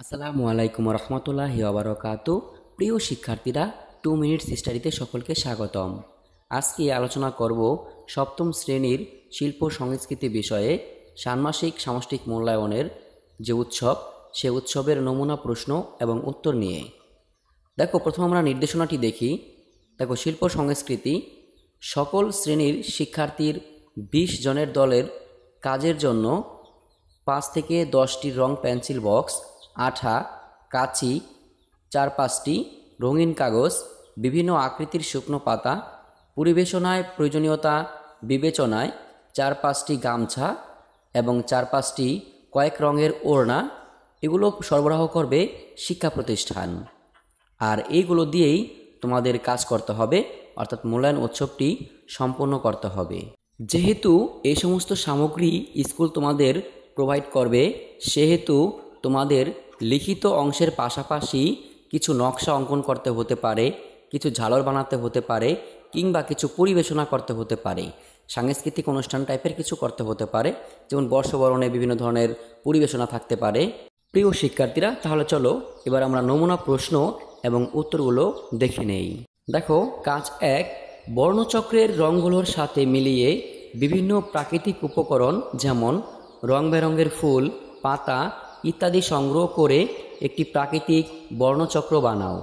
আসসালামু আলাইকুম রহমতুল্লাহি ওবারাকাতু। প্রিয় শিক্ষার্থীরা, 2 মিনিটস স্টাডিতে সকলকে স্বাগতম। আজকে আলোচনা করব সপ্তম শ্রেণীর শিল্প সংস্কৃতি বিষয়ে ষান্মাসিক সামষ্টিক মূল্যায়নের যে উৎসব, সে উৎসবের নমুনা প্রশ্ন এবং উত্তর নিয়ে। দেখো, প্রথম আমরা নির্দেশনাটি দেখি। দেখো, শিল্প সংস্কৃতি সকল শ্রেণীর শিক্ষার্থীর 20 জনের দলের কাজের জন্য 5 থেকে 10টি রং পেন্সিল বক্স, আঠা, কাঁচি, 4-5টি রঙিন কাগজ, বিভিন্ন আকৃতির শুকনো পাতা, পরিবেশনায় প্রয়োজনীয়তা বিবেচনায় 4-5টি গামছা এবং 4-5টি কয়েক রঙের ওড়না, এগুলো সরবরাহ করবে শিক্ষা প্রতিষ্ঠান। আর এইগুলো দিয়েই তোমাদের কাজ করতে হবে, অর্থাৎ মূল্যায়ন উৎসবটি সম্পন্ন করতে হবে। যেহেতু এই সমস্ত সামগ্রী স্কুল তোমাদের প্রোভাইড করবে, সেহেতু তোমাদের লিখিত অংশের পাশাপাশি কিছু নকশা অঙ্কন করতে হতে পারে, কিছু ঝালর বানাতে হতে পারে, কিংবা কিছু পরিবেশনা করতে হতে পারে। সাংস্কৃতিক অনুষ্ঠান টাইপের কিছু করতে হতে পারে, যেমন বর্ষবরণে বিভিন্ন ধরনের পরিবেশনা থাকতে পারে। প্রিয় শিক্ষার্থীরা, তাহলে চলো এবার আমরা নমুনা প্রশ্ন এবং উত্তরগুলো দেখে নেই। দেখো, কাজ 1, বর্ণচক্রের রঙগুলোর সাথে মিলিয়ে বিভিন্ন প্রাকৃতিক উপকরণ যেমন রং বেরঙের ফুল, পাতা ইত্যাদি সংগ্রহ করে একটি প্রাকৃতিক বর্ণচক্র বানাও।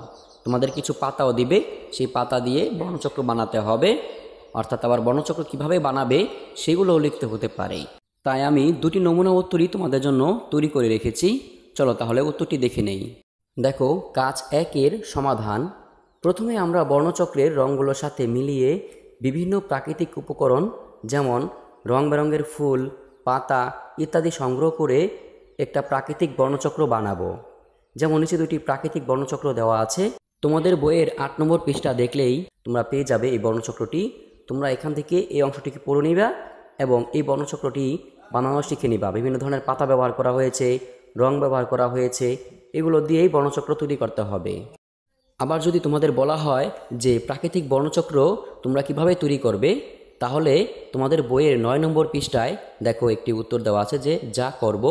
তোমাদের কিছু পাতাও দিবে, সেই পাতা দিয়ে বর্ণচক্র বানাতে হবে। অর্থাৎ আবার বর্ণচক্র কিভাবে বানাবে সেগুলোও লিখতে হতে পারে। তাই আমি 2টি নমুনা উত্তরই তোমাদের জন্য তৈরি করে রেখেছি। চলো তাহলে উত্তরটি দেখে নেই। দেখো, কাজ 1-এর সমাধান। প্রথমে আমরা বর্ণচক্রের রঙগুলোর সাথে মিলিয়ে বিভিন্ন প্রাকৃতিক উপকরণ যেমন রং বেরঙের ফুল, পাতা ইত্যাদি সংগ্রহ করে একটা প্রাকৃতিক বর্ণচক্র বানাবো। যেমন নিচে 2টি প্রাকৃতিক বর্ণচক্র দেওয়া আছে। তোমাদের বইয়ের 8 নম্বর পৃষ্ঠা দেখলেই তোমরা পেয়ে যাবে এই বর্ণচক্রটি। তোমরা এখান থেকে এই অংশটিকে পড়ে নিবা এবং এই বর্ণচক্রটি বানানো শিখে নিবা। বিভিন্ন ধরনের পাতা ব্যবহার করা হয়েছে, রং ব্যবহার করা হয়েছে, এগুলো দিয়েই বর্ণচক্র তৈরি করতে হবে। আবার যদি তোমাদের বলা হয় যে প্রাকৃতিক বর্ণচক্র তোমরা কিভাবে তৈরি করবে, তাহলে তোমাদের বইয়ের 9 নম্বর পৃষ্ঠায় দেখো একটি উত্তর দেওয়া আছে যে যা করব।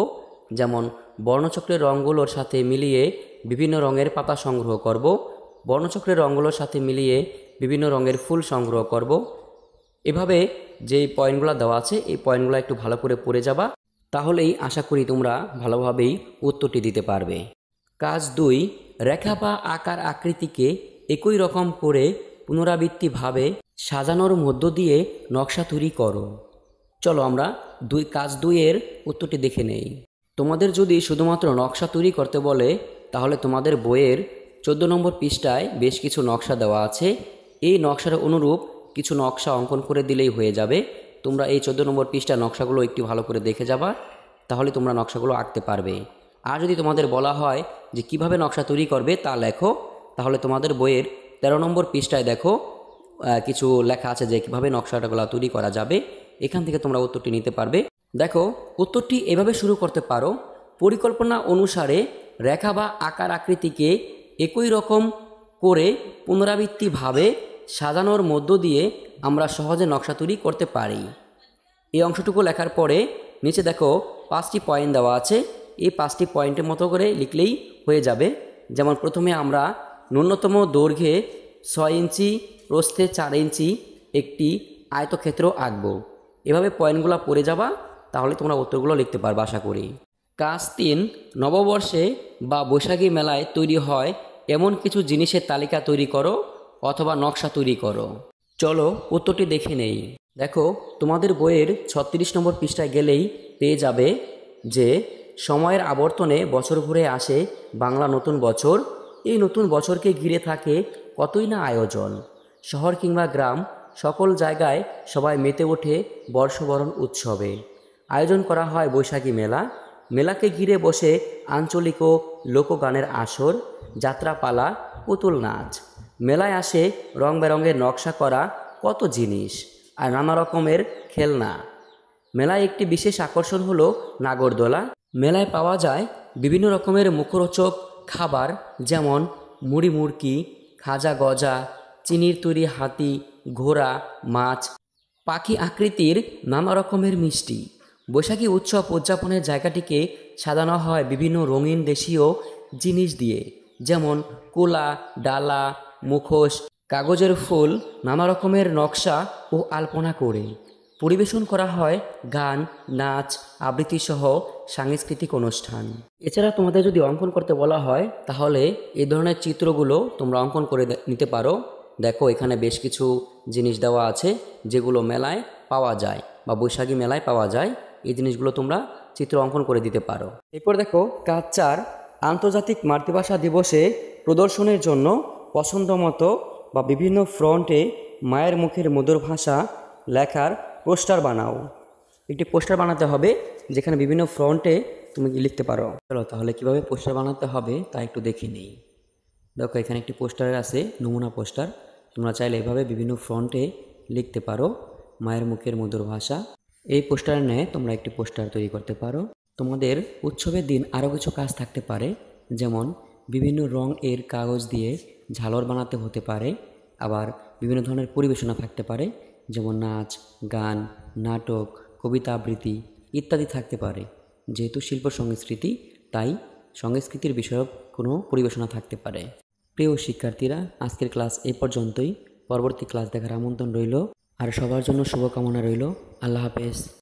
যেমন বর্ণচক্রের রঙগুলোর সাথে মিলিয়ে বিভিন্ন রঙের পাতা সংগ্রহ করব, বর্ণচক্রের রঙগুলোর সাথে মিলিয়ে বিভিন্ন রঙের ফুল সংগ্রহ করব। এভাবে যে পয়েন্টগুলো দেওয়া আছে এই পয়েন্টগুলো একটু ভালো করে পড়ে যাবা, তাহলেই আশা করি তোমরা ভালোভাবেই উত্তরটি দিতে পারবে। কাজ 2, রেখা বা আকার আকৃতিকে একই রকম করে পুনরাবৃত্তিভাবে সাজানোর মধ্য দিয়ে নকশা তৈরি করো। চলো আমরা কাজ 2-এর উত্তরটি দেখে নেই। তোমাদের যদি শুধুমাত্র নকশা তৈরি করতে বলে, তাহলে তোমাদের বইয়ের 14 নম্বর পৃষ্ঠায় বেশ কিছু নকশা দেওয়া আছে। এই নকশার অনুরূপ কিছু নকশা অঙ্কন করে দিলেই হয়ে যাবে। তোমরা এই 14 নম্বর পৃষ্ঠার নকশাগুলো একটু ভালো করে দেখে যাবা, তাহলে তোমরা নকশাগুলো আঁকতে পারবে। আর যদি তোমাদের বলা হয় যে কিভাবে নকশা তৈরি করবে তা লেখো, তাহলে তোমাদের বইয়ের 13 নম্বর পৃষ্ঠায় দেখো কিছু লেখা আছে যে কিভাবে নকশাটাগুলো তৈরি করা যাবে। এখান থেকে তোমরা উত্তরটি নিতে পারবে। দেখো, উত্তরটি এভাবে শুরু করতে পারো। পরিকল্পনা অনুসারে রেখা বা আকার আকৃতিকে একই রকম করে পুনরাবৃত্তিভাবে সাজানোর মধ্য দিয়ে আমরা সহজে নকশা তৈরি করতে পারি। এই অংশটুকু লেখার পরে নিচে দেখো 5টি পয়েন্ট দেওয়া আছে। এই 5টি পয়েন্টের মতো করে লিখলেই হয়ে যাবে। যেমন প্রথমে আমরা ন্যূনতম দৈর্ঘ্যে 6 ইঞ্চি, প্রস্থে 4 ইঞ্চি একটি আয়তক্ষেত্র আঁকব। এভাবে পয়েন্টগুলো পড়ে যাবা, তাহলে তোমরা উত্তরগুলো লিখতে পারবে আশা করি। কাজ 3, নববর্ষে বা বৈশাখী মেলায় তৈরি হয় এমন কিছু জিনিসের তালিকা তৈরি করো অথবা নকশা তৈরি করো। চলো উত্তরটি দেখে নেই। দেখো, তোমাদের বইয়ের 36 নম্বর পৃষ্ঠায় গেলেই পেয়ে যাবে যে সময়ের আবর্তনে বছর ঘুরে আসে বাংলা নতুন বছর। এই নতুন বছরকে ঘিরে থাকে কতই না আয়োজন। শহর কিংবা গ্রাম সকল জায়গায় সবাই মেতে ওঠে বর্ষবরণ উৎসবে। আয়োজন করা হয় বৈশাখী মেলা। মেলাকে ঘিরে বসে আঞ্চলিক ও লোকগানের আসর, যাত্রাপালা, পুতুল নাচ। মেলায় আসে রং বেরঙের নকশা করা কত জিনিস আর নানা রকমের খেলনা। মেলায় একটি বিশেষ আকর্ষণ হলো নাগরদোলা। মেলায় পাওয়া যায় বিভিন্ন রকমের মুখরোচক খাবার, যেমন মুড়ি মুড়কি, খাজা গজা, চিনির তৈরি হাতি, ঘোড়া, মাছ, পাখি আকৃতির নানা রকমের মিষ্টি। বৈশাখী উৎসব উদযাপনের জায়গাটিকে সাজানো হয় বিভিন্ন রঙিন দেশীয় জিনিস দিয়ে, যেমন কোলা, ডালা, মুখোশ, কাগজের ফুল, নানা রকমের নকশা ও আলপনা করে পরিবেশন করা হয় গান, নাচ, আবৃত্তিসহ সাংস্কৃতিক অনুষ্ঠান। এছাড়া তোমাদের যদি অঙ্কন করতে বলা হয় তাহলে এই ধরনের চিত্রগুলো তোমরা অঙ্কন করে নিতে পারো। দেখো এখানে বেশ কিছু জিনিস দেওয়া আছে যেগুলো মেলায় পাওয়া যায় বা বৈশাখী মেলায় পাওয়া যায়। এই জিনিসগুলো তোমরা চিত্র অঙ্কন করে দিতে পারো। এরপর দেখো কাজ 4, আন্তর্জাতিক মাতৃভাষা দিবসে প্রদর্শনের জন্য পছন্দমতো বা বিভিন্ন ফ্রন্টে মায়ের মুখের মধুর ভাষা লেখার পোস্টার বানাও। একটি পোস্টার বানাতে হবে যেখানে বিভিন্ন ফ্রন্টে তুমি লিখতে পারো। চলো তাহলে কিভাবে পোস্টার বানাতে হবে তা একটু দেখে নিই। দেখো এখানে একটি পোস্টার আছে, নমুনা পোস্টার। তোমরা চাইলে এভাবে বিভিন্ন ফ্রন্টে লিখতে পারো মায়ের মুখের মধুর ভাষা। এই পোস্টার নিয়ে তোমরা একটি পোস্টার তৈরি করতে পারো। তোমাদের উৎসবের দিন আরও কিছু কাজ থাকতে পারে, যেমন বিভিন্ন রং এর কাগজ দিয়ে ঝালর বানাতে হতে পারে। আবার বিভিন্ন ধরনের পরিবেশনা থাকতে পারে, যেমন নাচ, গান, নাটক, কবিতা আবৃত্তি ইত্যাদি থাকতে পারে। যেহেতু শিল্প সংস্কৃতি, তাই সংস্কৃতির বিষয়ক কোনো পরিবেশনা থাকতে পারে। প্রিয় শিক্ষার্থীরা, আজকের ক্লাস এই পর্যন্তই। পরবর্তী ক্লাস দেখার আমন্ত্রণ রইল আর সবার জন্য শুভকামনা রইল। আল্লাহ হাফেজ।